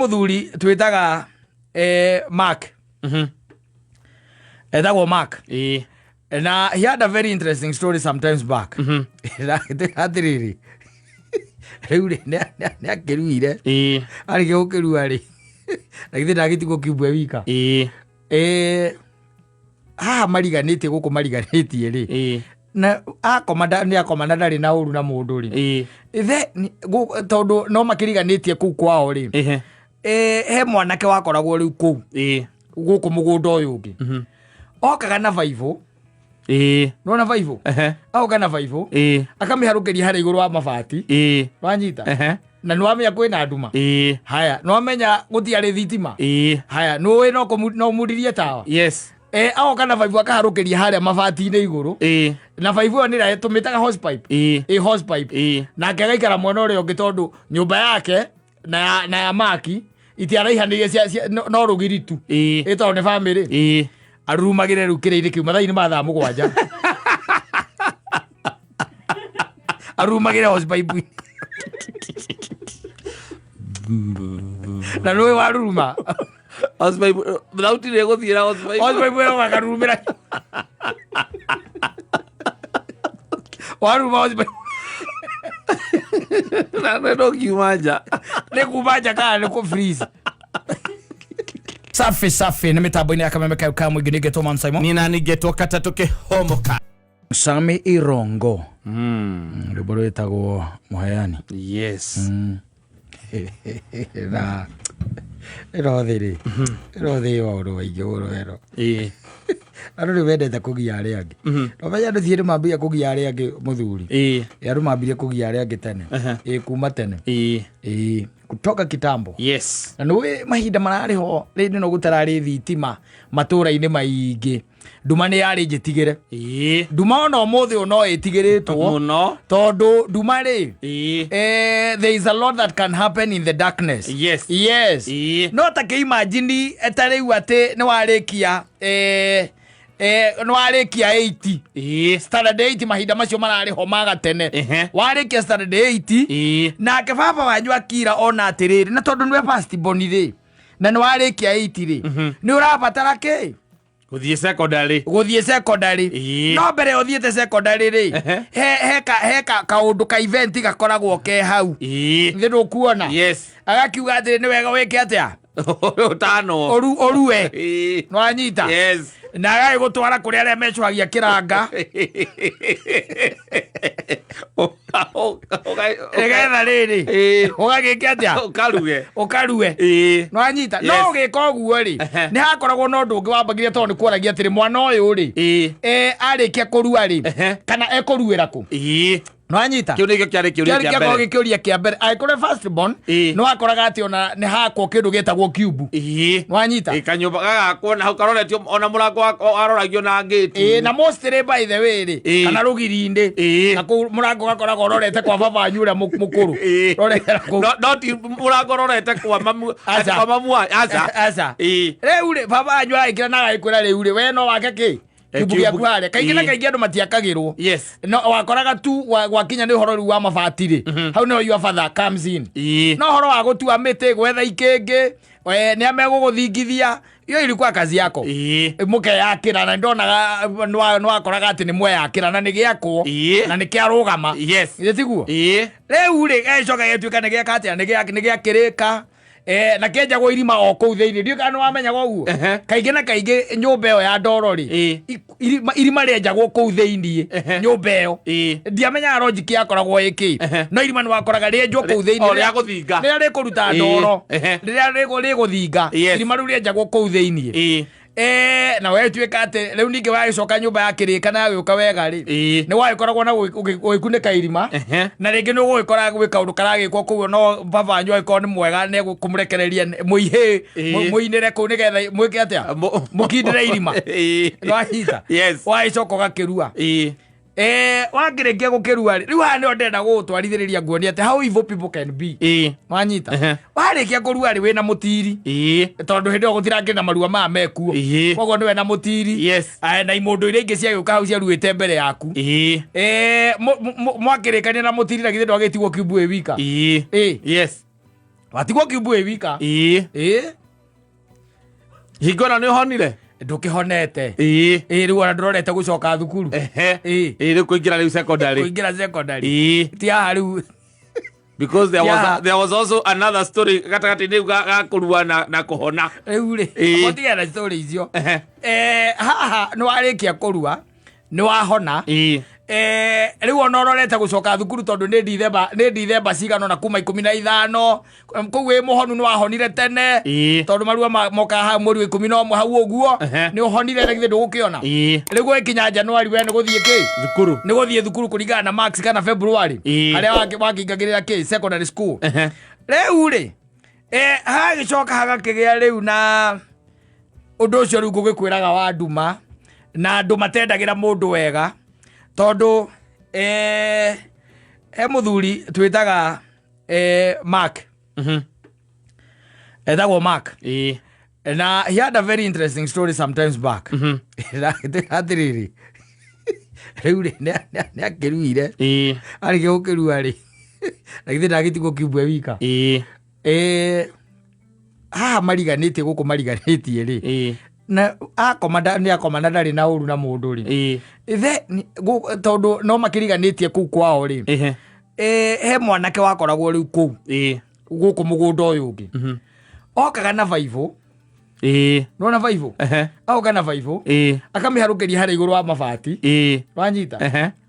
muthuri twitaga Mark etagwo Mark na he had a very interesting story sometimes back atiriri riu ni akiruire ari gukirua ri na githe ndagitigwo kiubwe wika mariganĩtie gũkũ mariganĩtie rĩ na akomanda ndarĩ na ũru na mũndũ rĩ tondũ no makĩriganĩtie kũu kwao rĩ he mwanake wakoragwo rĩu kũu gũkũ mũgũnda ũyũ ũngĩ okaga na baibũ nona baibũ aoka na baibũ akamĩharũkĩria harĩa igũrũ wa mabati wanyita na nĩwamenya kwĩna nduma haya nĩwamenya gũtiarĩ thitima haya nĩũĩ no mũririe tawa aoka na baibũ akaharũkĩria harĩa mabati-inĩ igũrũ na baibũ ĩyo nĩrĩa tũmĩtaga hose pipe nake agaikara mwena ũrĩa ũngĩ tondũ nyũmba yake na ya Maki itiaraihanĩirie no rũgiri tu ĩtondũ nĩ bamĩrĩ arurumagĩre rĩu kĩrĩ-inĩ kĩu mathaa-inĩ ma thaa mũgwanja arurumagĩre hose pipe na nĩũĩ waruruma thauti nĩ gũthiĩra hose pipe ĩyo wakarurumĩra waruruma hose pipe no kiuma nja nĩ kuma nja kana nĩ kũ freeze safi nĩ mĩtambo-inĩ ya kameme kau ka mũingĩ nĩngetwo Man Simon niĩ na nĩngetwo Katatũ Kĩhomoka Sami Irongo rwĩmbo rwĩtagwo Mũheani na ĩrothĩ maũndũ maingĩ mũno ĩro andũ nĩ wendete kũgia arĩa angĩ nomenya andũ thiĩ nĩmambia kũgia arĩa angĩ mũthuri andũ mambirie kũgia arĩa angĩ tene kuma tene kutoka kitambo na nĩwĩ mahinda mararĩ ho rĩndĩ no gũtararĩ thitima matũra-inĩ maingĩ nduma nĩ yarĩ njĩtigĩre nduma ona ũmũthĩ no ĩtigĩrĩtwo tondũ nduma rĩ there is a lot that can happen in the darkness no ta kĩimagine etarĩu atĩ nĩwarĩkia nĩwarĩkia 80 standard 8 mahinda macio mararĩ ho magatene warĩkia standard 8 nake baba wanyu akira ona atĩrĩrĩ na tondũ nĩwe first born rĩ na nĩwarĩkia 8 rĩ nĩ ũrabatara kĩ gũthiĩ secondary no mbere ũthiĩte secondary rĩ he kaũndũ ka event gakoragwo ke hau thĩ ndũkuona agakiuga atĩrĩ nĩ wega wĩke atĩa orue nwanyita na agagĩgũtwara kũrĩ arĩa mecũhagia kĩranga nĩgetha rĩrĩ ũgagĩke atĩa ũkaruge nwanyita no ũgĩka ũguo rĩ nĩ hakoragwo na ũndũ ũngĩ wambagire tondũ nĩ kuoragia atĩrĩ mwana ũyũ rĩ arĩkia kũrua rĩ kana ekũruĩra kũ nwanyita kĩu nĩkĩo kĩarĩ kĩũria kĩa mbere agĩkorwo first born no akoraga atĩ ona nĩ hakwo kĩndũ gĩtagwo cube nwanyita kanyũmba gagakwo na hau karoretio ona mũrango wako aroragio na ngĩti na mostly by the way rĩ kana rũgiri-inĩ na kũu mũrango gakoragwo rorete kwa baba wanyu ũrĩa mũkũrũ rorera kũu no ti mũrango rorete kwa mamu aca rĩu rĩ baba wanyu agĩkĩra na agĩkwĩra rĩu rĩ we no wake kĩ kiubu gĩaku harĩa kaingĩ na kaingĩ andũ matiakagĩrwo no wakoraga tu gwakinya nĩ ũhoro rĩu wa mabati rĩ hau nĩho your father comes in no ũhoro wa gũtua mĩtĩ gwetha ikĩngĩ nĩ amegũgũthingithia iyo ilikuwa kazi yako mũkeyakĩra na ndonaga nĩwakoraga atĩ nĩ mweyakĩra na nĩ gĩakwo na nĩ kĩarũgama tiguo rĩu rĩ gĩcoka gĩtuĩka nĩ gĩaka atĩa nĩ gĩakĩrĩka na kenjagwo irima o kũu thĩinĩ ndiũ kana nĩwamenyaga ũguo kaingĩ na kaingĩ nyũmba ĩyo ya ndoro rĩ irima rĩenjagwo kũu thĩinĩ nyũmba ĩyo ndiamenyaga logic yakoragwo ĩkĩ no irima nĩwakoraga rĩenjwo kũu thĩinĩ rĩrĩa rĩkũruta ndoro rĩrĩa rĩgũthinga irima rĩu rĩenjagwo kũu thĩinĩ na wetuĩka atĩ rĩu ningĩ wagĩcoka nyũmba ya kĩrĩka na gĩũka wega rĩ nĩ wagĩkoragwo na gũgĩkunĩka irima na rĩngĩ nĩ ũgũgĩkora gwĩ kaũndũ karagĩkwo kũu no baba wanyu agĩkorwo nĩ mwega nĩ kũmũrekereria mũihĩ mũinĩre kũu nĩgetha mwĩke atĩa mũkindĩre irima wahita wagĩcoka ũgakĩrua wakĩrĩkia gũkĩrua rĩu haha nĩo ndenda gũgũtwarithĩrĩria nguonia atĩ how evil people can be wanyita warĩkia kũrua rĩ wĩna mũtiri tondũ hĩndĩ ĩyo gũtirakĩrĩ na marua maya mekuo koguo nĩwe na mũtiri na imũndũ iria ingĩ ciagĩũka hau ciaruĩte mbere yaku mwakĩrĩkania na mũtiri na githĩ ndwagĩtigwo kiubu wĩ wika watigwo kiumbue wika hingo na nĩ honire ndũkĩhonete rĩu ona ndũrorete gũcoka thukuru rĩu kũingĩra rĩu secondary ti haha rĩu because there was also another story gatagatĩ-inĩ ga kũrua na kũhona rĩu rĩ ũtiga na story icio haha nĩ warĩkia kũrua nĩ wahona rĩu ona ũrorete gũcoka thukuru tondũ nĩ ndithemba cigana na kuma 15 kũu wĩ mũhonu nĩ wahonire tene tondũ marua moka mweri 11 hau ũguo nĩ ũhonire na githĩ ndũgũkĩona rĩu gũgĩkinya Januari we nĩ gũthiĩ thukuru nĩ gũthiĩ thukuru kũringana na March kana February harĩa wakĩingagĩrĩra secondary school rĩu rĩ hagĩcoka hagakĩgĩa rĩu na ũndũ ũcio rĩu ngũgĩkwĩraga wa nduma na andũ matendagĩra mũndũ wega tondu mũthuri twĩtaga Mark etagwo Mark na he had a very interesting story sometimes back atiriri rĩu rĩ nĩ akĩruire arĩkia gũkĩrua rĩ na githĩ ndagĩtigwo kiumbue wika haha mariganĩtie gũkũ mariganĩtie rĩ na akoma ndarĩ na ũru na mũndũ rĩ tondũ no makĩriganĩtie kũu kwao rĩ he mwanake wakoragwo rĩu kũu gũkũ mũgũnda ũyũ ũngĩ okaga na baibũ nona baibũ aoka na baibũ akamĩharũkĩria harĩa igũrũ wa mabati wanyita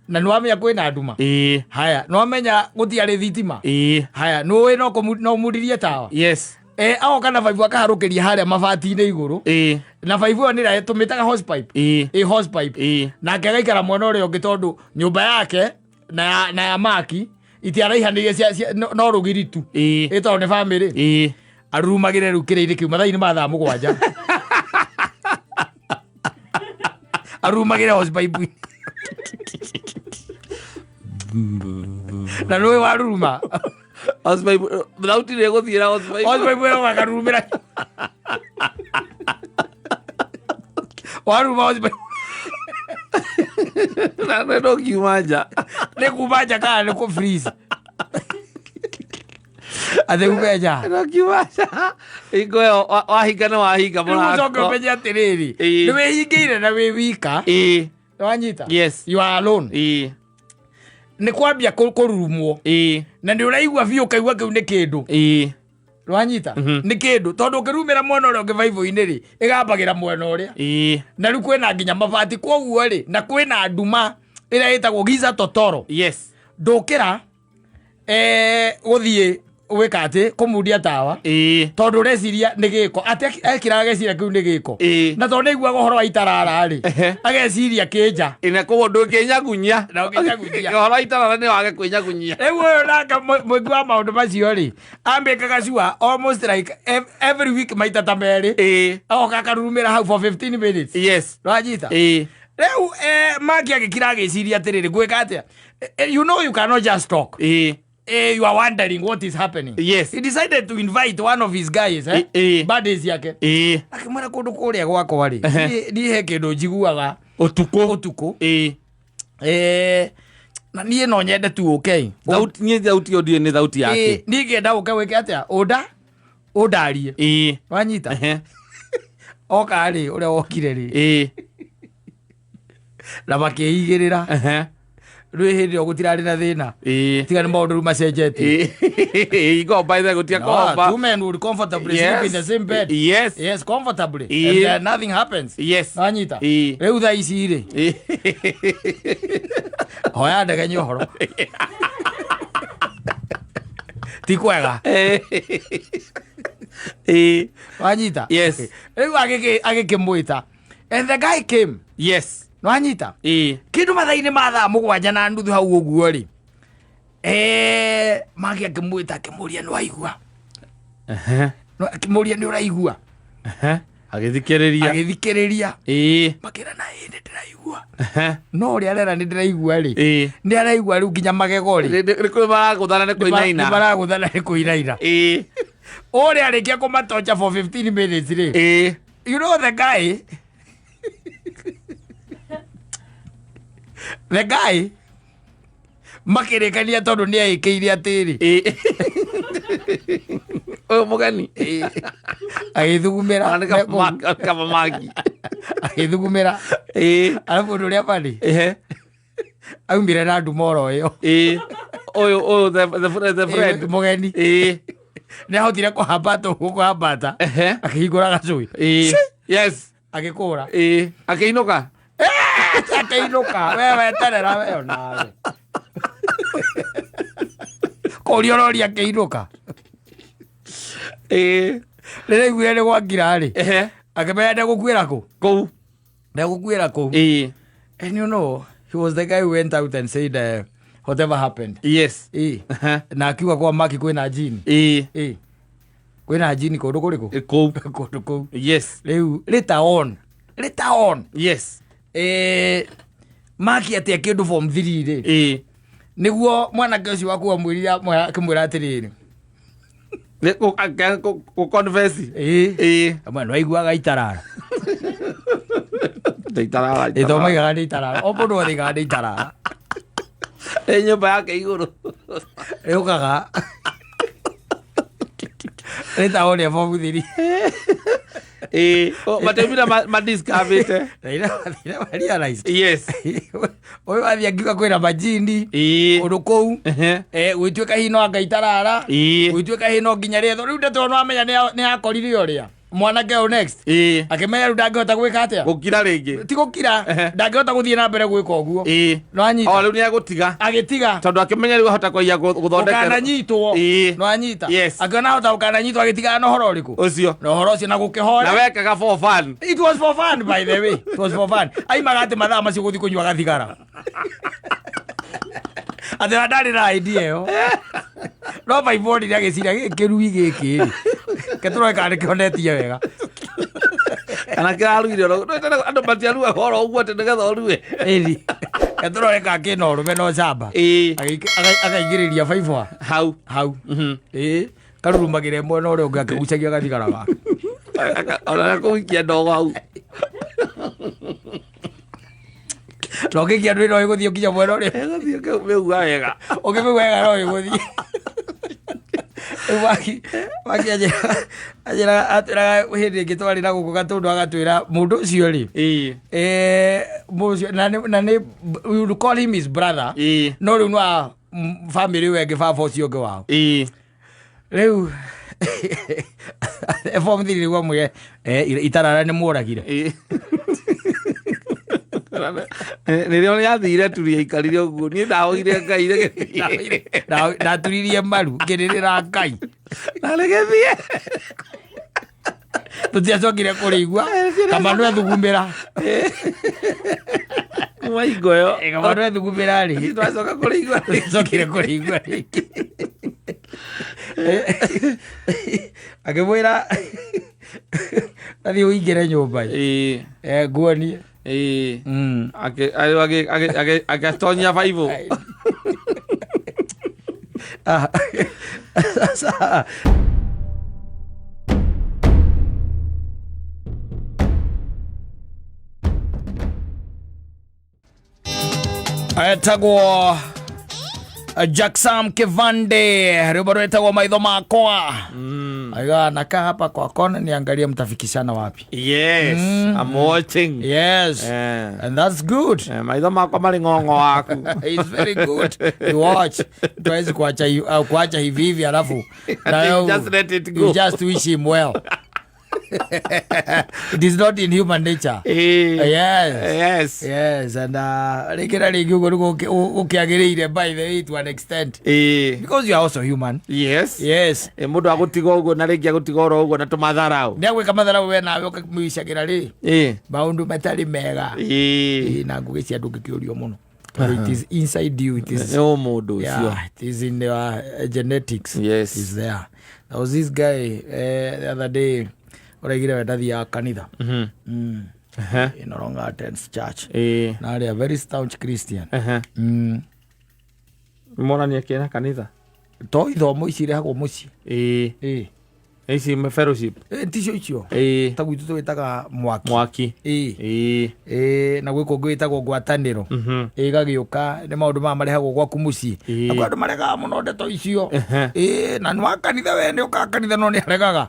na nĩwamenya kwĩna nduma haya nĩwamenya gũtiarĩ thitima haya nĩũĩ no mũririe tawa aoka na baibũ akaharũkĩria harĩa mabati-inĩ igũrũ na baibũ ĩyo nĩrĩa tũmĩtaga hose pipe nake agaikara mwena ũrĩa ũngĩ tondũ nyũmba yake na ya Maki itiaraihanĩirie no rũgiritu tondũ nĩ bamĩrĩ arurumagĩre rĩu kĩrĩinĩ kĩu mathaa-inĩ ma thaa 7 arurumagĩre hose pipe na nĩwe waruruma thauti nĩ gũthiĩra hospipe ĩyo wakarurumĩra waruma hospipe na nĩ kiuma nja nĩ kuma nja kana nĩ kũ freeze atĩ kume nja nĩ kiuma nja hingo ĩyo wahinga nĩ wahinga mũrango ũmenye atĩrĩrĩ nĩ wĩhingĩire na wĩ wika wanyita you are alone nĩ kwambia kũrurumwo na nĩ ũraigua biũ kaigua kĩu nĩ kĩndũ wanyita nĩ kĩndũ tondũ ũkĩrumĩra mwena ũrĩa ũngĩ baibũ-inĩ rĩ ĩgambagĩra mwena ũrĩa na rĩu kwĩna nginya mabati kwoguo rĩ na kwĩna nduma ĩrĩa ĩtagwo giza totoro ndũkĩra gũthiĩ gwĩka atĩ kũmundia tawa tondũ ũreciria nĩ gĩko atĩ ekĩraga geciria kĩu nĩ gĩko na tondũ nĩiguaga ũhoro wa itarara rĩ ageciria kĩnja na koguo ndũkĩnyagunyia ũhoro wa itarara nĩ wage kwĩnyagunyia rĩu ũyũ nake mũingĩ wa maũndũ macio rĩ ambĩkaga sure almost like every week maita ta merĩ agoka akarurumĩra hau for 15 minutes rwanyita rĩu Maki agĩkira agĩciria atĩrĩrĩ gwĩka atĩa you know you cannot just talk you are wondering what is happening. He decided to invite one of his guys buddies yake akĩmwĩra kũndũ kũrĩa gwakwa rĩ niĩ he kĩndũ njiguaga ũtukũ na niĩ no nyende tu okay niĩ thauti ĩyo ndirĩ nĩ thauti yake niĩ ngĩenda ũke wĩke atĩa ũndarie wanyita oka rĩ ũrĩa wokire rĩ na makĩigĩrĩra rĩu hĩndĩ ĩyo gũtirarĩ na thĩna tiga nĩ maũndũ rĩu macenjetie igomba gũtia komba two men would comfortably sleep in the same bed yes comfortably and then nothing happens wanyita rĩu thaa ici rĩ hoya ndegenye ũhoro ti kwega wanyita rĩu agĩkĩmwĩta and the guy came wanyita kĩndũ mathaa-inĩ ma thaa 7:30 hau ũguo rĩ Maki akĩmwĩta akĩmũria nĩ waigua akĩmũria nĩ ũraigua agĩthikĩrĩria makĩra na nĩ ndĩraigua no ũrĩa arera nĩ ndĩraigua rĩ nĩ araigua rĩu nginya magego rĩ nĩ maragũthana nĩ kũinaina ũrĩa arĩkia kũmatocha for 15 minutes rĩ you know the guy makĩrĩkania tondũ nĩ aĩkĩire atĩrĩ mugeni agithugumira kama magi agithugumira alafu undu ria bani aumire na ndumoro iyo oyo the friend mugeni nä ahotire kå hambata å guo kå hambata akä hingå ra gacå yes agä kå ra akä inå ka we weterera we onawe kå ria å roria akä inå ka rä rä iguire nä gwakira rä akä menya ndegå kuä ra kå ndegå kuä ra kå and you know he was the guy who went out and said whatever happened. Yes. Na akiuga kwa maki kwina jini. Kwina jini kundu kuriku? Kundu kou. Yes. Riu later on. Yes. Maki ati akindu form 3 ri. Niguo mwanake ucio waku amwirira kimwira atiriri. Ko confess. Mwana waiguaga itarara. Itarara. Ithomaga itarara. O mundu othiga itarara. Nyumba yake iguru yukaga ritaone bobuthiri matembira madiscavete yes oyo wathia ngiuga kwina majindi undu kou gwituika hino angaitarara gwituika hino nginya ritho riu ndeto no amenya ni akorire uria mwanake o next akimenya ndangihota gwika atia gukira ringi ti gukira ndangihota guthie na mbere gwika uguo no anyita o riu ni agutiga tondu akimenya riu ahota kwaia guthondeka ukananyitwo no anyita akiona ahota ukananyitwo agitiga no horo uriku ucio no horo ucio na gukihora na wekaga for fun. It was for fun, by the way. It was for fun. Aimaga ati mathaa macio guthi kunyua gathigara ati ndari na idea yo no baibodi ria giciria kirui giki keturo ikari kionetie wega kana kiraruire andu matiarua horo uguo ati nigetha urue keturo ikaki no rume no camba akaingiriria baibwa hau karurumagire mwena uria ungi akigucagia gathigaraga ona kuikia ndogo hau Rokikia ndu no iguthio kinya mwena uria guthio meugua wega meugua wega no iguthio waki ajira atira hindi ngitwarira guku gatundu agatwira mundu ucio ri mucio na ni you call him his brother no riu no family wengi baba ucio ngi wao riu form 3 riu amwe itarara ni muragire nirio yathire turia ikarire uguo ni ndahogire ngai ndaturirie maru ngirira ngai naregethie tutiacokire kurigua kamanu ethugumira maigoyo kamanu ethugumira ri twacoka kurigua cokire kurigua akimwira athi uingire nyumba nguonie agatonya vaivo etagwo Jackson Kivande rwimbo rwetagwo maitho makwa aiga nakaa hapa kwa kona niangalie mtafikishana wapi. Yes, I'm watching. Yes, and that's good. Maitho makwa mari ngongo waku. It's very good. You watch. Tuwezi kuacha hivi hivi alafu just let it go. You just wish him well. It is not in human nature. Yes. And rekera ringi ugo rugo ukiagiriire by the way to an extent. Because you are also human. Yes. Mundu agutiga ugo na ringi agutiga oro ugo na tumatharau. Ni agwika matharau we nawe ukamwishagira ri. Maundu matari mega. Na ngugicia ndugikiurio muno. It is inside you. It is mundu ucio. Yeah, it is in your genetics. Yes. It's there. There was this guy the other day. Uraigire wendathia kanitha no longer attends church na ari a very staunch Christian morania kena kanitha to ithomo ici irehagwo muci Ici me fellowship. Ticio icio. Ta gwitu twitaga mwaki. Na gwiko gwitagwo ngwataniro. Igagiuka ni maundu ma marehagwo gwaku mucii. Na andu maregaga muno ndeto icio. Na nwa kanitha we ni uka kanitha no ni aregaga.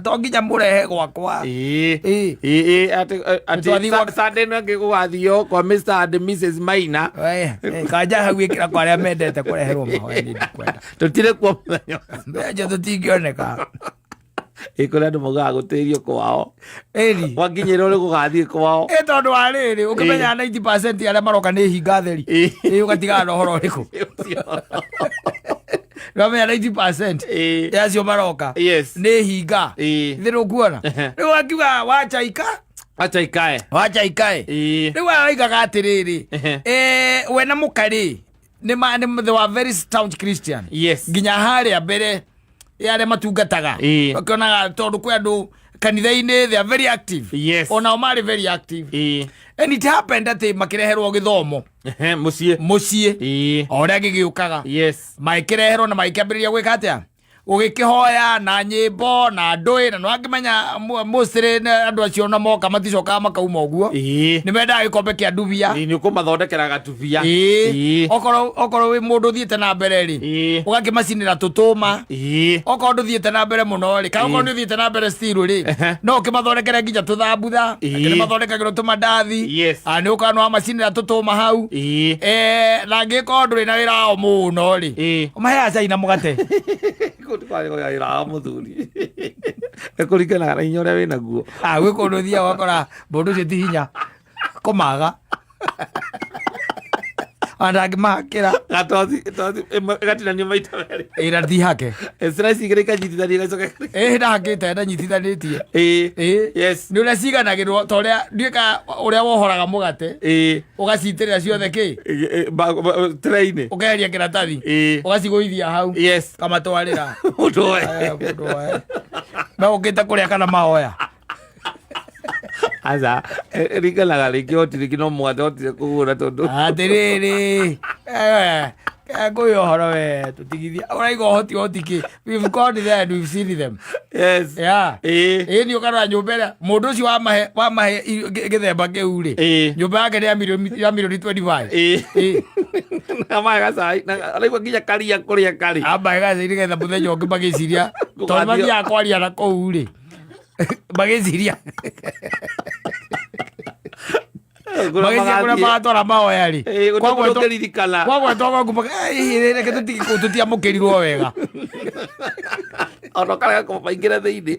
To nginya murehe gwakwa. Ati Sunday no ngigwathio kwa Mr and Mrs Maina. Kanja hau ikira kwa aria mendete kureherwo mahoya ni ndikwenda. Tutire kwa muthenya. Mbeja tutingioneka. Ikora ndu mugaga gutirio kwao. Wakinyira uri gugathie kwao. Tondu wa riri ukimenya 90% aria maroka ni hinga theri. Ugatigana na uhoro uriku. Ramenya 90% yacio maroka ni hinga thiru kuona riu akiuga wacha ikae riu aigaga atiriri we na mukari ni they were very staunch Christian nginya haria mbere yare matungataga ukionaga tondu kwi andu kanitha-ini they are very active onao mari very active and it happened ati makireherwo githomo mucii oria gigiukaga makireherwo na makiambiriria gwika atia ugikihoya na nyimbo na ndui na nwangimenya mostly andu acio na moka maticokaga makauma uguo ni mendaga gikombe kia ndubia ni ukumathondekera gatubia okoro wi mundu thiete na mbere ri ugakimacinira tutuma okoro nduthiete na mbere muno ri kana okoro nduthiete na mbere still ri no ukimathondekere nginya tuthambutha akini mathondekagirwo tumandathi ni ukanwa macinira tutuma hau na ngiko nduri na wira o muno ri umahe caina mugate kwari go yaira muthuri ekurikana na hinya uria wina guo gwi kundu thia wakora mundu cio ti hinya kumaga andagimakira gatinanio maita meri ira thi hake stress igirika nyitithania gacoke ndakite nda nyitithanitie ni uria ciganagirwo ta uria nduika uria wohoraga mugate ugacitirira ciothe ki train ukeheria kiratathi ugacigũithia hau kamatwarira mundu we no ukite kuria kana mahoya asa rigalaga rikiotire kino mwate otire kugura tondu atiriri Go horo we tutigithia uraigo hoti we've got them, we've seen them. Ni ukara nyumbera mundu ucio wa mahe githemba kiuri nyumba yake ni ya milioni 25 ama gasai na alaigwa nginya karia kuria kari aba gasai nigetha muthenya ungi magiciria tondu mathia kwaria na kuu ri magiciria magiciria kuna magatwara mahoya ri kwagwetwo gwaku reke tutiamukirirwo wega ono karaga kumaingira thiini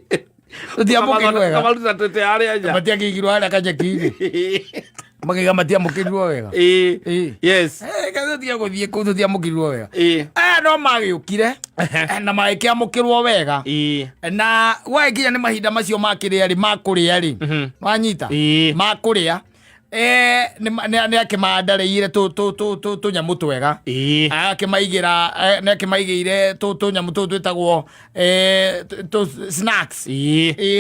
tutiamukirirwo wega kamaruta tete aria nja matiakigirwo aria kanyeki-ini magiga matiamukirirwo wega kaza tiaguthie kuu tutiamukirirwo wega no magiukire na magikiamukirwo wega na gwakinya ni mahinda macio makiria ri makuria ri wanyita makuria ni akimandareire tunyamu twega akimaigira tunyamu twitagwo snacks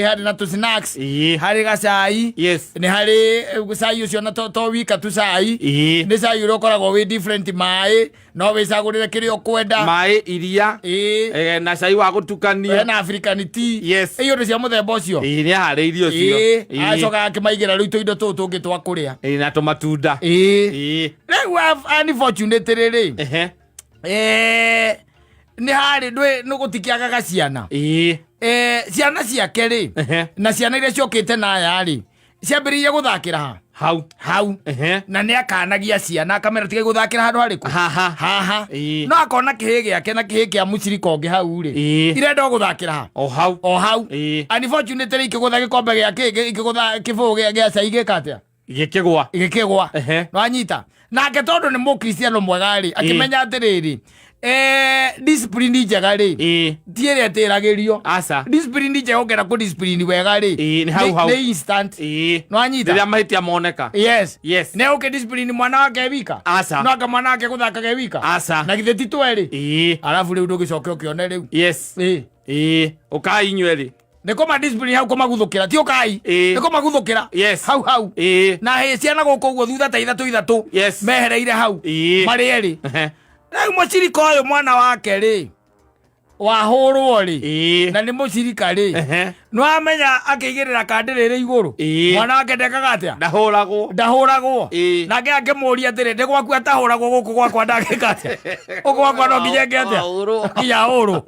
hari na tu snacks hari gacai ni hari cai ucio na to wika tu cai ni cai urokoragwo wi different mai no wicagurire kirio kwenda mai iria na cai wa gutukania na African tea iyo ndo cia muthemba ucio ni hari irio cio acoka akimaigira riu indo tungi twa kuria na tomatunda rĩu unfortunately rĩ nĩ harĩ nĩ gũtikiagaga ciana ciana ciake rĩ na ciana iria ciokĩte naya rĩ ciambĩrĩirie gũthakĩra hau na nĩ akanagia ciana akamera tigai gũthakĩra handũ harĩkũ haha no akona kĩhĩ gĩake na kĩhĩ kĩa mũcirika ũngĩ hau rĩ irenda gũthakĩra o hau unfortunately ikĩgũtha gĩkombe gĩake ikĩgũtha kĩbũgũ gĩa cai gĩka atĩa igikigwa no anyita nake tondu ni mukristiano mwega ri akimenya atiriri discipline njega ri tiere atiragirio discipline njega ongera ku discipline wega ri ni instant no anyita rĩrĩa mahĩtia moneka ne uke discipline mwana wake wika no aka mwana wake guthakaga wika na githe ti tweri alafu riu ndugicoke ukione riu ukai nyweri Nikoma discipline hau komaguthukira ti ukai nikomaguthukira hau na he ciana guku uguo thutha ta ithatu mehereire hau mari eri rĩu mũcirika ũyũ mwana wake rĩ wahũrwo rĩ na nĩ mũcirika rĩ no amenya akĩigĩrĩra kandi rĩrĩ igũrũ mwana wake ndekaga atĩa ndahũragwo nake akĩmũria atĩrĩ ndĩ gwaku atahũragwo gũkũ gwakwa ndagĩka atĩa gũkũ gwakwa no nginya eke atĩa nginya hũrwo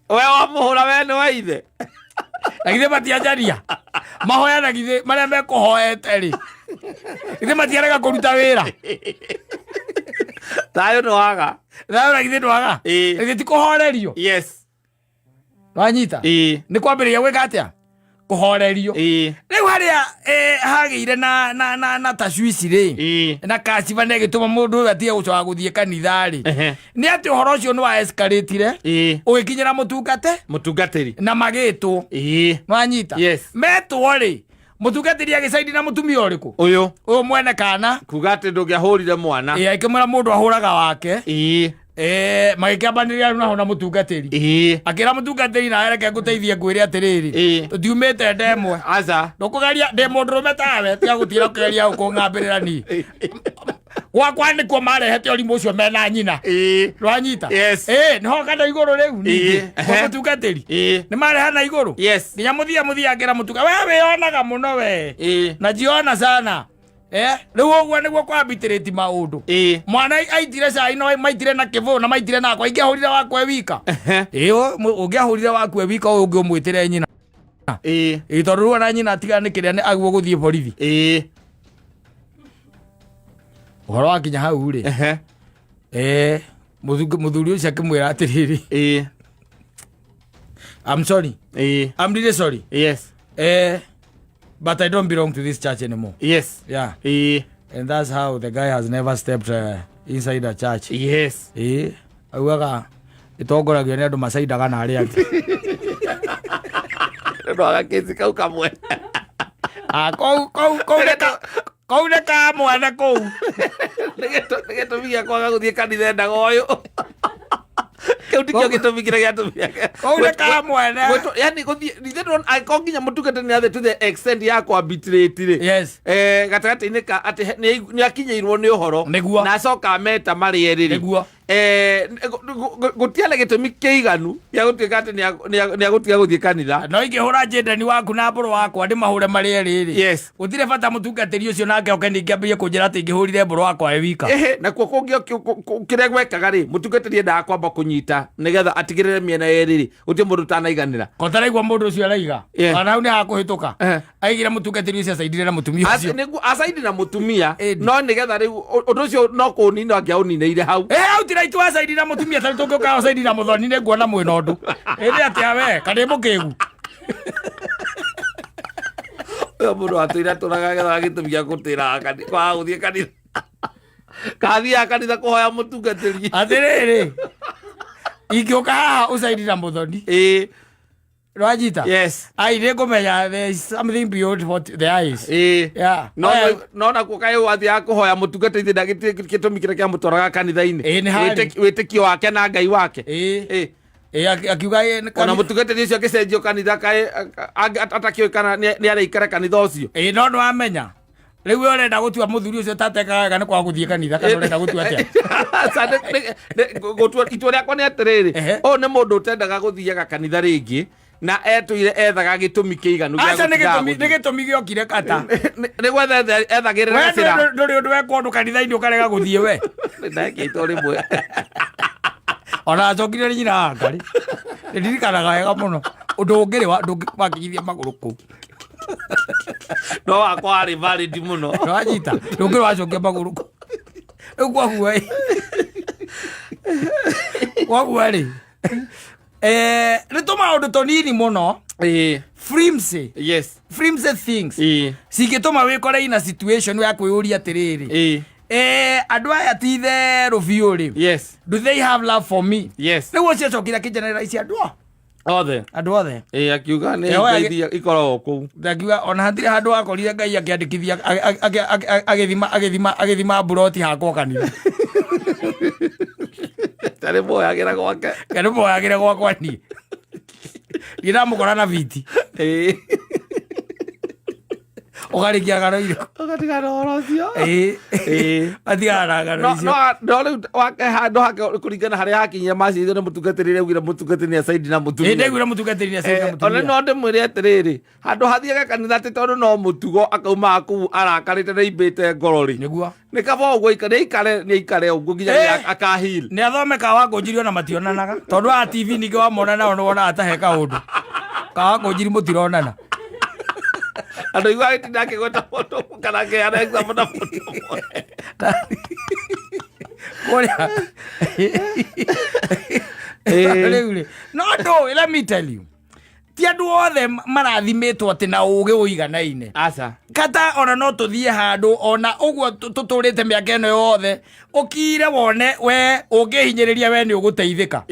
we wamũhũra we nĩ wa ithe na githĩ matianjaria mahoyana githĩ marĩa mekũhoete rĩ githĩ matiarega kũruta wĩra thayũ nĩwaga thayũ githĩ ndwaga githĩ ti kũhorerio wanyita nĩ kwambĩrĩria gwĩka atĩa kũhorerio rĩu harĩa hagĩire na tashwishi rĩ na kaciba nĩ gĩtũma mũndũ ũyũ atige gũcoka gũthiĩ kanitha rĩ nĩ atĩ ũhoro ũcio nĩ wa escalate-ire ũgĩkinyĩra mũtungatĩri na magĩtwo wanyita metwo rĩ mũtungatĩri agĩcaidi na mũtumia ũrĩkũ ũyũ mwene kana kuga atĩ ndũngĩahũrire mwana akĩmwĩra mũndũ ahũraga wake magĩkĩambanĩrĩra naho na mũtungatĩri akĩra mũtungatĩri na reke ngũteithie ngwĩre atĩrĩrĩ tũtiumĩte ndemwe ndũkũgeria ndĩ mũndũrũme tawe tiga gũtiĩra ũkĩgeria gũkũng'ambĩrĩra niĩ gwakwa nĩkuo marehete ũrimũ ũcio mena nyina rwanyita nĩho kana igũrũ rĩu ningĩ mũtungatĩri nĩ marehana igũrũ nginya mũthia akĩra mũtunga we wĩonaga mũno we na jiona sana rĩu ũguo nĩguo kwambitĩrĩti maũndũ mwana aitire cai no maitire na kĩbũ na maitire nakwa ingĩahũrire wakwe wika ũngĩahũrire wakwe wika ũyũ ũngĩ ũmwĩtĩre nyina tondũ rĩu ona nyina atiga nĩ kĩrĩa aguo gũthiĩ borithi ũhoro wakinya hau rĩ mũthuri ũcio akĩmwĩra atĩrĩrĩ I'm sorry I'm really sorry but I don't belong to this church anymore. Yeah. And that's how the guy has never stepped inside a church. Auaga itongoragio nĩ andũ macaidaga na arĩa angĩ. Nĩ agakĩci kau kamwe. Kau nĩ ka mwana kũu. Nĩ gĩtũmi gĩa kwaga gũthiĩ kanitha endaga ũyũ. Kau tikio gĩtũmi kĩrĩa gĩatũmire kau nĩ ka mwana yani gũthiĩ angĩkorwo nginya mũtungatĩri nĩ athiĩ to the extent ya kwambitĩrĩti rĩ gatagatĩ-inĩ ka atĩ nĩ akinyĩirwo nĩ ũhoro na acoka meta marĩ erĩ rĩ gũtiarĩ gĩtũmi kĩiganu gĩa gũtuĩka atĩ nĩ agũtiga gũthiĩ kanitha no ingĩhũra njendani waku na mbũrũ wakwa ndĩmahũre marĩ erĩ rĩ gũtirĩ bata mũtungatĩri ũcio nake oke ningĩ ambĩrie kũnjĩra atĩ ingĩhũrire mbũrũ wakwa e wika nakuo kũngĩ kĩrĩa gwekaga rĩ mũtungatĩri endaga kwamba kũnyita nĩgetha atigĩrĩre mĩena yerĩ rĩ gũtirĩ mũndũ ũtanaiganĩra kotaraigua mũndũ ũcio araiga ona hau nĩ hakũhĩtũka aigire mũtungatĩri ũcio acaidire na mũtumia ũcio acaidi na mũtumia no nĩgetha rĩu ũndũ ũcio no kũũnina angĩaũninĩire hau hau tiraitũ acaidi na mũtumia tarĩ tũngĩũka acaidi na mũthoni nĩ nguona mwĩna ũndũ ĩndĩ atĩa we kanĩ mũkĩgu ũyũ mũndũ atũire atũraga getha gĩtũmi gĩa gũtĩra kwaga gũthiĩ kanitha kathiaga kanitha kũhoya mũtungatĩri atĩrĩrĩ ingĩũka haha ũcaidi na mũthoni Rwajita ai nĩ ngũmenya there is something beyond what the eyes no nakuo kaĩ wathiaga kũhoya mũtungatĩri na gĩtũmi kĩrĩa kĩamũtwaraga kanitha-inĩ wĩtĩkio wake na Ngai wake akiuga ona mũtungatĩri ũcio akĩcenjio kanitha kaĩ atakĩũĩ kana nĩ araikara kanitha ũcio no nĩwamenya rĩu ũrenda gũtua mũthuri ũcio tatekaga wega nĩ kwaga gũthiĩ kanitha kana ũrenda gũtua atĩa itua rĩakwa nĩ atĩrĩrĩ ũyũ nĩ mũndũ ũtendaga gũthiaga kanitha rĩngĩ na etũire ethaga gĩtũmi kĩiganu aca nĩ gĩtũmi gĩokire kata nĩ gwetha ethagĩrĩra gacĩra ndũrĩ ũndũ wekwo ũndũ kanitha-inĩ ũkarega gũthiĩ we ndekĩtwo rĩmwe ona acokire nĩ nyina wa Ngarĩ nĩndirikanaga wega mũno ũndũ ũngĩrĩ ndũngĩmakinyithia magũrũ kũu no wakwa arĩ valid mũno wanyita ndũngĩrĩ wacokia magũrũ kũu rĩu kwagua kwagua-rĩ nĩ tũmaũndũ tũnini mũno flimsy things cingĩtũma wĩkore ina situation ya kwĩyũria atĩrĩrĩ andũ aya ti itherũ biũ rĩ do they have love for me nĩguo ciacokire akĩgeneralize andũ othe akiuga nĩ ngeithia ikoragwo kũu akiuga ona hatirĩ handũ akorire Ngai akĩandĩkithia agĩthima mburoti hakwo kanitha tarĩ moyagĩra gwake kanĩ moyagĩra gwakwa niĩ ndinamũkora na biti Ũgarikia garo irĩkũ? Ũgatiga ũhoro ũcio. Atigana garo icio. No rĩu wake handũ hake kũringana harĩa hakinyire macindano nĩ mũtungatĩri augire mũtungatĩri nĩ acaidi na mũtumia. Ndaiguire mũtungatĩri nĩ acaidi na mũtumia. Ona no ndĩmwĩre atĩrĩrĩ, handũ hathiaga kanitha atĩ tondũ no mũtugo akaumaga kũu arakarĩte na imbĩte ngoro-rĩ. Nĩguo. Nĩ kaba ũguo nĩ aikare ũguo nginya akahil. Nĩ athomeka wa Ngũnjiri ona mationanaga. Tondũ wa TV ningĩ wamona nao nĩ wonaga ta he kaũndũ. Kawa Ngũnjiri mũtironana. Andũ igua gĩtinda akĩgweta mũndũ kana kĩara exam na mũndũ ũmwe. No, let me tell you. Ti andũ othe marathimĩtwo atĩ na ũũgĩ ũiganaine. Aca. Kata ona no tũthiĩ handũ ona ũguo tũtũrĩte mĩaka ĩno yothe ũkire wone we ũngĩhinyĩrĩria we nĩ ũgũteithĩka.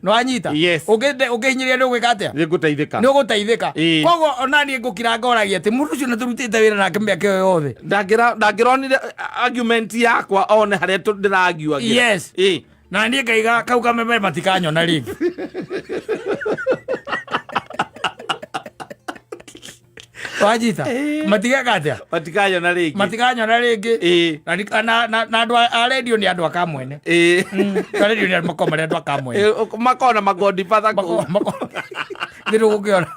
Nĩ wanyita? Ũngĩhinyĩrĩria nĩ ũgwĩka atĩa? Nĩ ũgũteithĩka. Nĩ ũgũteithĩka. Koguo ona niĩ ngũkira ngoragia atĩ mũndũ ũcio nĩ tũrutĩte wĩra nake mĩaka ĩyo yothe. Ndangĩronire argument yakwa one harĩa ndĩragiuagia. Yes. Na niĩ ngaiga kau kameme matikanyona rĩngĩ. Wajita matigaga atĩa? Matikanyona rĩngĩ. Matikanyona rĩngĩ. Na andũ a radio nĩ andũ akamwene. Na radio nĩ makoma andũ akamwene. Makona magodi patha kũu. Ndĩrĩ gũkĩona.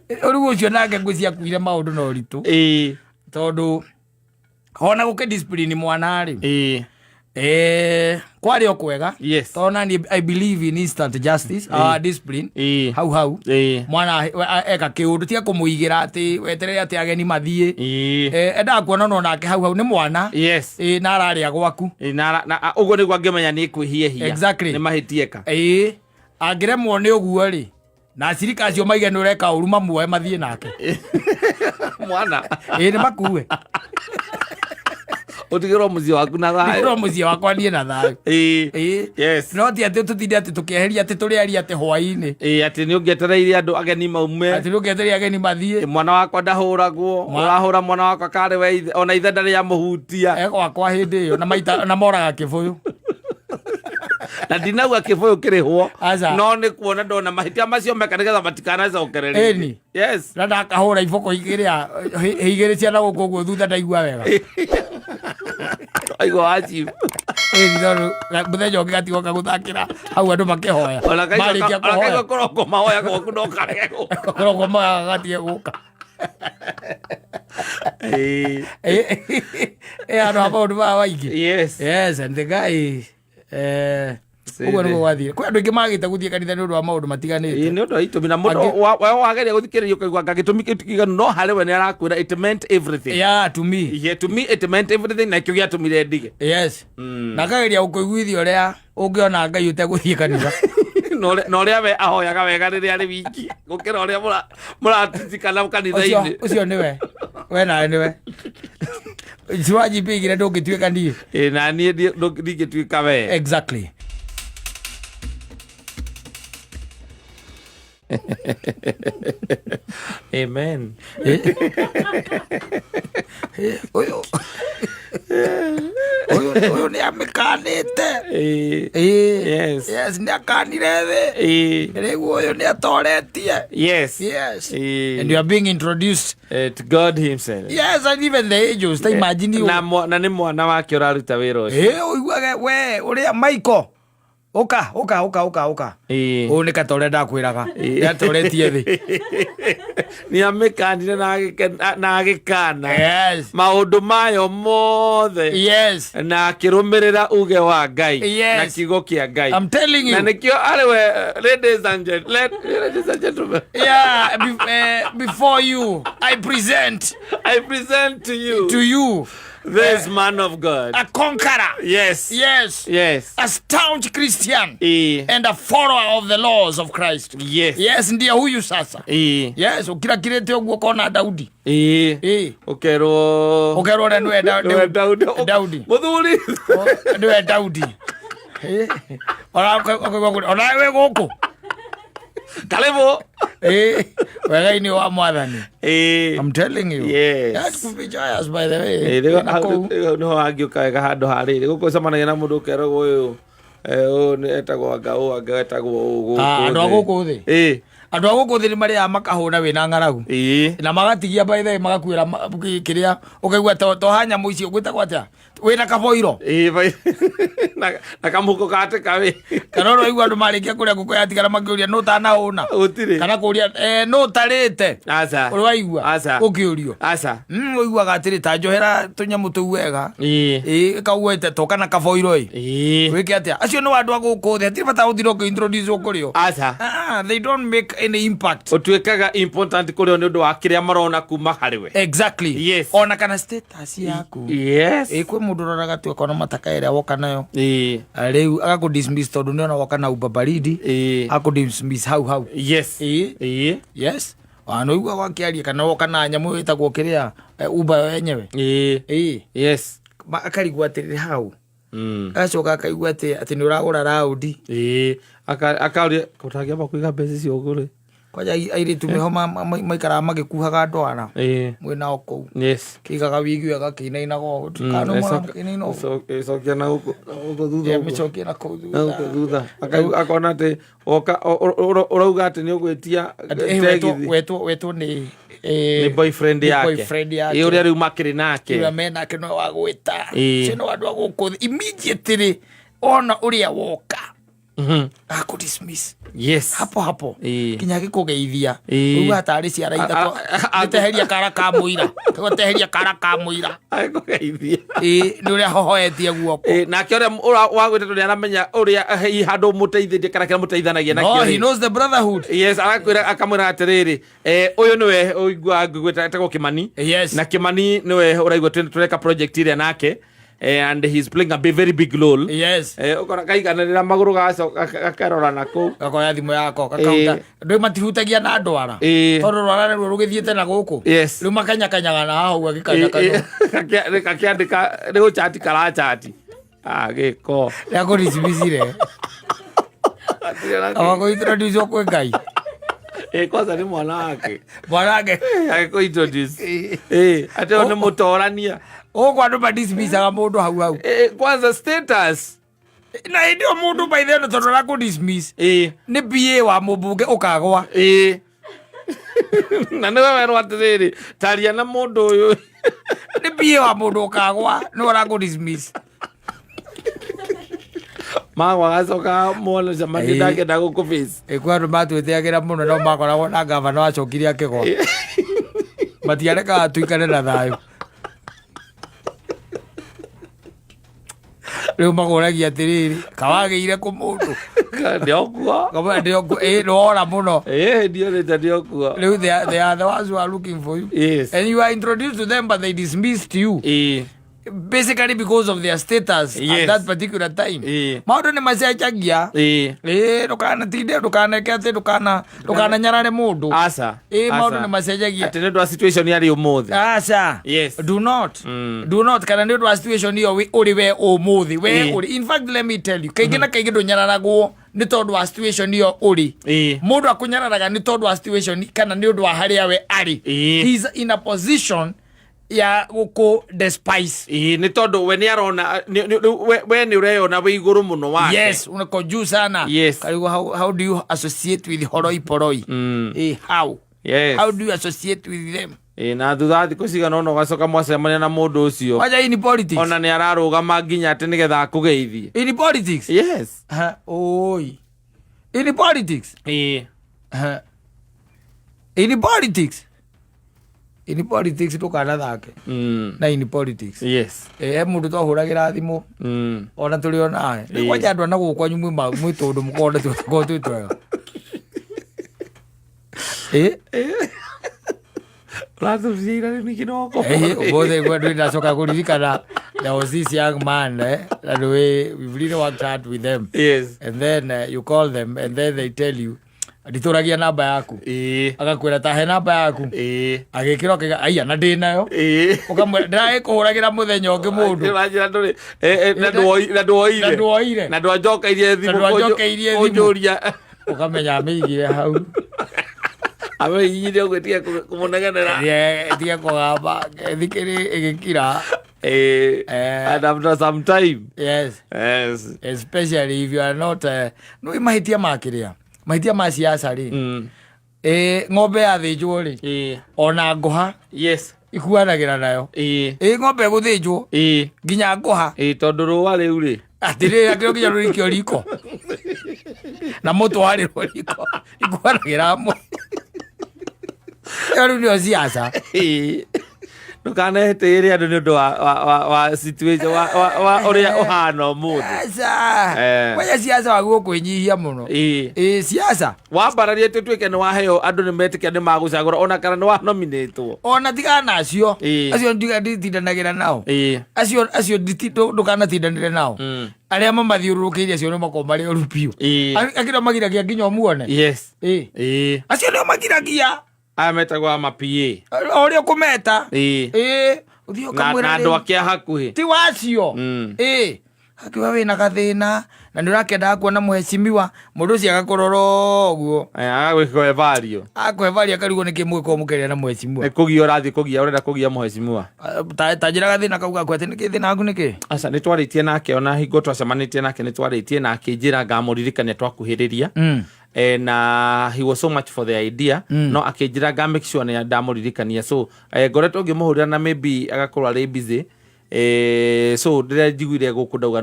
Ũrĩu ũcio nake ngwĩcia kuire maũndũ na ũritũ. Tondũ ona gũkĩ discipline mwana-rĩ. Kwari o kwega. Tona ni I believe in instant justice, discipline. Hau mwana eka kĩũndũ tia kũmũigĩra atĩ weterere atĩ ageni mathiĩ. Enda kuona no nake hau nĩ mwana. Na ararĩa gwaku. Na ũguo nĩguo angĩmenya nĩ kwĩhiehia. Nĩ mahĩtieka. Angĩremwo nĩ ũguo-rĩ, na acirika acio maige nĩ ũreka ũru mamuoe mathiĩ nake. Mwana. Nĩ makue. Utigĩrwo mũciĩ waku na thayũ. Utigĩrwo mũciĩ wakwa niĩ na thayũ. Yes. No ti atĩ tũtinde atĩ tũkĩeheria atĩ tũrĩaria atĩ hwaĩ-inĩ. Atĩ nĩ ũngĩetereire andũ ageni maume. Atĩ nĩ ũngĩetereire ageni mathiĩ. Mwana wakwa ndahũragwo. Ũrahũra mwana wakwa karĩ we ona ithe ndarĩ amũhutia. Gwakwa hĩndĩ ĩyo na maita na moraga kĩbũyũ. Na ndinauga kĩbũyũ kĩrĩhwo. No nĩ kuona ndona mahĩtia macio meka nĩgetha matikanacokererie. Yes. Na ndakahũra iboko igĩrĩ cia na gũkũ ũguo thutha ndaigua wega. Aigua wachibu. Mũthenya ũngĩ gatigoka gũthakĩra hau andũ makĩhoya. Marĩkia kũhoya. Kũroko mahoya gwaku no karege gũka. Kũroko mahoya gatige gũka. Andũ a maũndũ maya maingĩ. Yes, and the guy ũguo nĩguo gwathiĩ. Kwĩ andũ aingĩ magĩte gũthiĩ kanitha nĩ ũndũ wa maũndũ matiganĩte. Nĩ ũndũ wa itũmi na mũndũ wageria gũthikĩrĩria ũkaigua gĩtũmi kĩtiganu no harĩ we nĩ arakwĩra it meant everything. To me. To me it meant everything na kĩo gĩatũmire ndige. Yes. Na akageria gũkũiguithia ũrĩa ũngĩona Ngai ũtegũthiĩ kanitha. Na ũrĩa we ahoyaga wega rĩrĩa arĩ wiki gũkĩra ũrĩa mũratitikana kanitha-inĩ. Ũcio nĩwe. We nawe nĩwe. Siwajibĩgire ndũngĩtuĩka niĩ. Na niĩ ndingĩtuĩka we. Exactly. Amen. Ũyũ nĩ amĩkanĩte. Yes, nĩ akanire thĩ. Rĩu ũyũ nĩ atoretie. Yes. And you are being introduced to God himself. Yes, and even the angels. Ta imagine you. Na nĩ mwana wake ũraruta wĩra ũcio. Ũiguage we ũrĩa Michael. Oka. Ũũ nĩ kata ũrĩa ndakwĩraga. Nĩ atoretie thĩ. Nĩ amĩkanire na agĩkana. Yes. Maũndũ mayo mothe. Yes. Na akĩrũmĩrĩra uge wa Ngai. Yes. Na kiugo kĩa Ngai. I'm telling you. Na nĩkĩo arĩ we ladies and gentlemen. Yeah, before you, I present to you. To you. This man of God. A conqueror. Yes. A staunch Christian. And a follower of the laws of Christ. Yes, ndiye huyu sasa. Yes, ukirakirete ũguo kona Daudi. Ukerwo nĩwe Daudi. Mũthuri. Nĩwe Daudi. Ona we gũkũ. Karibu. Wega-inĩ wa Mwathani. I'm telling you. Yes. That could be joyous, by the way. Nĩho angĩũka wega handũ harĩrĩ. Gũkũ ũcemanagia na mũndũ ũkeragwo ũyũ o nĩ etagwo anga o anga etagwo o andũ a gũkũ thĩ andũ a gũkũ thĩ nĩ marĩa makahũna wĩna ng'aragu na magatigia by the way magakuĩra kĩrĩa ũkaigua to ha nyamũ icio gwĩtagwo atĩa wĩna kaboiro na kamũko gate kawe kana ũraigua andũ marĩkia kũrĩa ngũkũ yatigara makĩũria nũ tanahũna kana kũria nũ tarĩte ũraigua ũkĩũrio ũiguaga atĩrĩ ta njohera tũnyamũ tũu wega kauĩte to kana kaboiro wĩke atĩa acio nĩ andũ a gũkũ thĩ hatirĩ bata gũthira ũkĩintroduce kũrĩo they don't make any impact ũtuĩkaga important kũrĩo nĩ ũndũ wa kĩrĩa marona kuma harĩ we exactly ona kana status yaku kwĩ mũndũ ũroraga tu akona mataka ĩrĩa woka nayo rĩu agakũ-dismiss tondũ nĩona woka na uba baridi agakũ-dismiss hau yes wanoigua gwakĩaria kana woka na nyamũ ĩtagwo kĩrĩa uba yenyewe yes akarigwo atĩrĩrĩ hau agacoka akaigua atĩ nĩ ũragũra raundi akaũria ũtangĩamba kũiga mbeca icio ũgũrĩ kwaja airĩtu meho maikaraga magĩkuhaga ndwara mwĩnao kũu kĩigaga wigi wega kĩinainaga ĩcokia na gũkũ na kũu thutha akona atĩ ũrauga atĩ nĩ ũgwĩtia wetwo nĩ boyfriend yake ũrĩa rĩu makĩrĩ nake ũrĩa menake no wa gwĩta cio no andũ a gũkũ immediately ona ũrĩa woka akũ-dismiss hapo kinya gĩkũgeithia uga tarĩ ciara ithatũ gĩteheria kara ka mũira gĩteheria kara ka mũira agĩkũgeithia nĩ ũrĩa hohoetie guoko nake ũrĩa wagwĩte tondũ nĩaramenya ũrĩa handũ mũteithĩtie kana kĩrĩa mũteithanagia nakĩo he knows the brotherhood agakwĩra akamwĩra atĩrĩrĩ ũyũ nĩwe ũigua ngũgwĩta etagwo Kĩmani na Kĩmani nĩwe ũraigua tũreka project ĩrĩa nake and he's playing a very big role ukora kaiganĩrĩra magũrũ gakarora na kũu gakoya thimũ yako gakauta ndũĩ matihutagia na ndwara tondũ rwara rũo rũgĩthiĩte na gũkũ rĩu makanyakanyaga na hau agĩkanyakanywo gakĩandĩka nĩ gũchati karachati gĩko nĩakũ-dismissire agakũ-introduce kwĩ Ngai kwanza nĩ mwanake agĩkũ-introduce atĩ o nĩ mũtorania ũguo andũ ma-dismissaga mũndũ hau kwanza status na hĩndĩ ĩyo mũndũ maithe ĩno tondũ arakũ-dismiss nĩ PA wa mũmbunge ũkagwa na nĩwe werwo atĩrĩrĩ taria na mũndũ ũyũ nĩ PA wa mũndũ ũkagwa nĩwe arakũ-dismiss magacoka mwana camani ndangĩenda gũkũ-face kwĩ andũ matwĩtĩagĩra mũno no makoragwo na ngavana wacokire akĩgwa matiarekaga tuikare na thayũ rĩu magũragia atĩrĩrĩ kawagĩire kũ mũndũ nĩwora mũno rĩu they are the ones who are looking for you and you are introduced to them but they dismissed you basically because of their status at that particular time maũndũ nĩ macenjagia ndũkanatinde ndũkaneke atĩ ndũkananyarare mũndũ maũndũ nĩ macenjagia atĩ nĩ ũndũ wa situation yarĩ ũmũthĩ do not kana nĩ ũndũ wa situation ĩyo ũrĩ we ũmũthĩ we ũrĩ in fact let me tell you kaingĩ na kaingĩ ndũnyararagwo nĩ tondũ wa situation ĩyo ũrĩ mũndũ akũnyararaga nĩ tondũ wa situation kana nĩ ũndũ wa harĩa we arĩ he's in a position ya gũkũ despise nĩ tondũ we nĩ arona we nĩ ũreyona wĩ igũrũ mũno wake unako juu sana karibu how do you associate with horoi poroi how do you associate with them na thutha thikũ cigana ũna ũgacoka mwacemania na mũndũ ũcio waja in politics ona nĩ ararũgama nginya atĩ nĩgetha akũgeithie in politics in politics in politics in politics ndũkana thake na in politics mũndũ twahũragĩra thimũ ona tũrĩ onawe kwanja andũ ana gũkũ kwanyu mwĩ tũndũ mũkorwo tũkorwo twĩ twega ndĩnacoka kũririkana there was this young man and we really worked hard with them and then you call them and then they tell you nditũragia namba yaku agakwĩra tahe namba yaku agĩkĩra ũkaiga aiya na ndĩ nayo ũkamwĩra ndĩragĩkũhũragĩra mũthenya ũngĩ mũndũ na ndwajokeirie thimũ kũnjũria ũkamenya amĩigire hau ame yire gwetia kumunenganera etia kugamba thikiri igikira and after some time yes especially if you are not no mahitia makiria mahitia ma siasa ri ng'ombe yathinjwo ri ona ngoha yes ikuanagira nayo ng'ombe guthinjwo nginya ngoha tondu ruwa riu ri atirira kio nginya rurikio riko na mutwarirwo riko ikuanagira mo riu nio siasa ndukanehĩtĩire andũ nĩ ũndũ wa situation wa ũrĩa ũhana ũmũthĩ waya siasa waguo kwĩnyihia mũno siasa wambararie tũtuĩke nĩ waheo andũ nĩ metĩkia nĩ magũcagũra ona kana nĩ wanominĩtwo ona tigana nacio acio nditindanagĩra nao acio ndũkanatindanĩre nao arĩa mamathiũrũrũkĩirie acio nĩ makorwo marĩ oru biũ akĩrĩa magiragia nginya ũmuone acio nĩo magiragia aya metagwo ama-PA ũrĩa ũkũmeta na andũ ake a hakuhĩ ti wacio akiuga wĩna gathĩna na nĩ ũrakĩendaga kuona mũhecimiwa mũndũ ũcio agakũrora ũguo agagwĩkwevario akarigwo nĩkĩ mũgĩkorwo mũkĩrĩa na mũhecimiwa nĩ kũgia ũrathiĩ kũgia ũrenda kũgia mũhecimiwa ta njĩra gathĩna kau gakũ atĩ nĩkĩ thĩna waku nĩkĩ aca nĩ twarĩtie nake ona hingo twacemanĩtie nake nĩ twarĩtie na akĩnjĩra ngamũririkania twakuhĩrĩria na he was so much for the idea no akĩnjĩra nga make sure nĩ ndamũririkania so ngoretwo ngĩmũhũrĩra na maybe agakorwo arĩ busy so ndĩrĩa njiguire gũkũ ndauga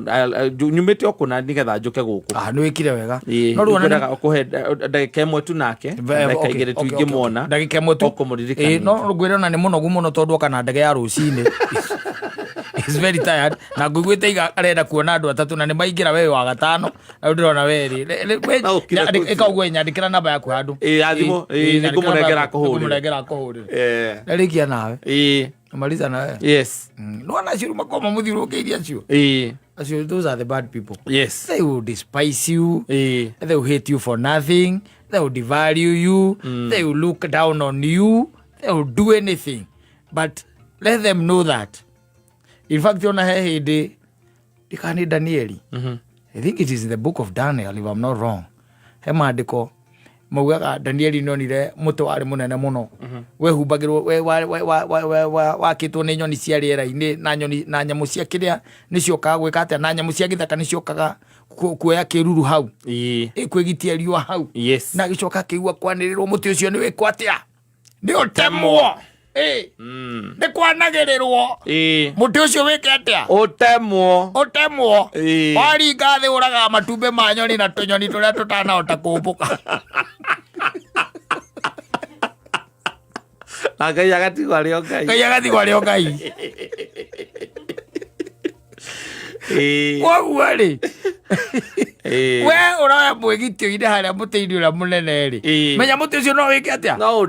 nyumĩte okũna nĩgetha njũke gũkũ nĩ wĩkire wega no rĩu ũkũhe ndagĩka ĩmwe tu nake ndagĩka igĩrĩ tu ingĩmuona ndagĩka ĩmwe tu ũkũmũririkania no ngwĩre ona nĩ mũnogu mũno tondũ oka na ndege ya rũcinĩ is very tired na ngũiguĩte iga arenda kuona andũ atatũ na nĩ maingĩra wewe wa gatano na ndĩrona werĩ ĩkaugua nyandĩkĩra namba yaku handũ thimũ nĩngũmũnengera akũhũrĩre ndarĩkia nawe maliza nawe no anacio makorwo mamũthiũrũrũkĩirie acio those are the bad people they will despise you they will hate you for nothing they will devalue you they will look down on you they will do anything but let them know that in fact ona he hĩndĩ ndikani Danieli I think it is in the book of Daniel if I'm not wrong he maandĩko maugaga Danieli nonire mũtĩ warĩ mũnene mũno wehumbagĩrwo wakĩtwo nĩ nyoni cia rĩera-inĩ na nyamũ cia kĩrĩa nĩ ciokaga gwĩka atĩa na nyamũ cia gĩthaka nĩ ciokaga kuoya kĩruru hau kwĩgitia riũa hau na gĩcoka kĩigua kwanĩrĩrwo mũtĩ ũcio nĩ wĩkwo atĩa nĩ ũtemwo nĩ kwanagĩrĩrwo mũtĩ ũcio wĩke atĩa ũtemwo waringa thĩ ũragaga matumbĩ ma nyoni na tũnyoni tũrĩa tũtanahota kũmbũka na Ngai agatigwo arĩ o Ngai koguo rĩ we ũroya mwĩgitio-inĩ harĩa mũtĩ-inĩ ũrĩa mũnene rĩ menya mũtĩ ũcio no wĩke atĩa no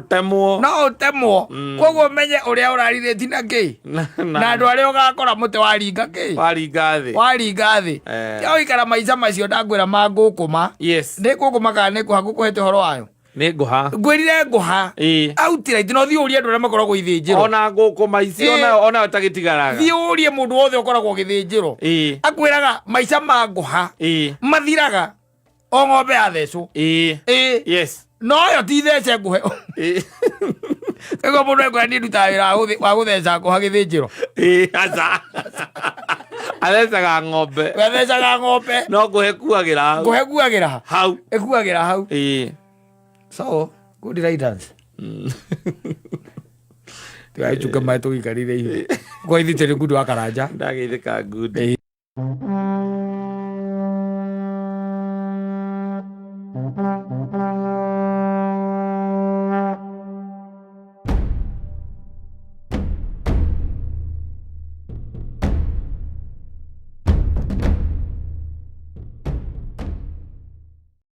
ũtemwo koguo menye ũrĩa ũrarirĩti na kĩ na andũ arĩa ũgakora mũtĩ waringa thĩ yaũikara maica macio ndangwĩra ma ngũkũma nĩ ngũkũma kana nĩ ngũha ngũkũhete ũhoro wayo nĩ ngũha ngwĩrire ngũha outright no thiĩ ũrie andũ arĩa makoragwo ithĩnjĩro ona ngũkũma icio ona ũtagĩtigaraga thiĩ ũrie mũndũ wothe ũkoragwo gĩthĩnjĩro akwĩraga maica ma ngũha mathiraga o ng'ombe yathecwo no yo ti thece ngũhe kaguo mũndũ ekũra niĩ ndutaga wĩra wa gũtheca ngũha gĩthĩnjĩro athecaga ng'ombe no ngũhe kuagĩra hau ĩkuagĩra hau so good riddance tiga ichuka mai tũgĩikarire ihu kwa ithite nĩ ngundu wa karanja ndagĩthĩka ngundi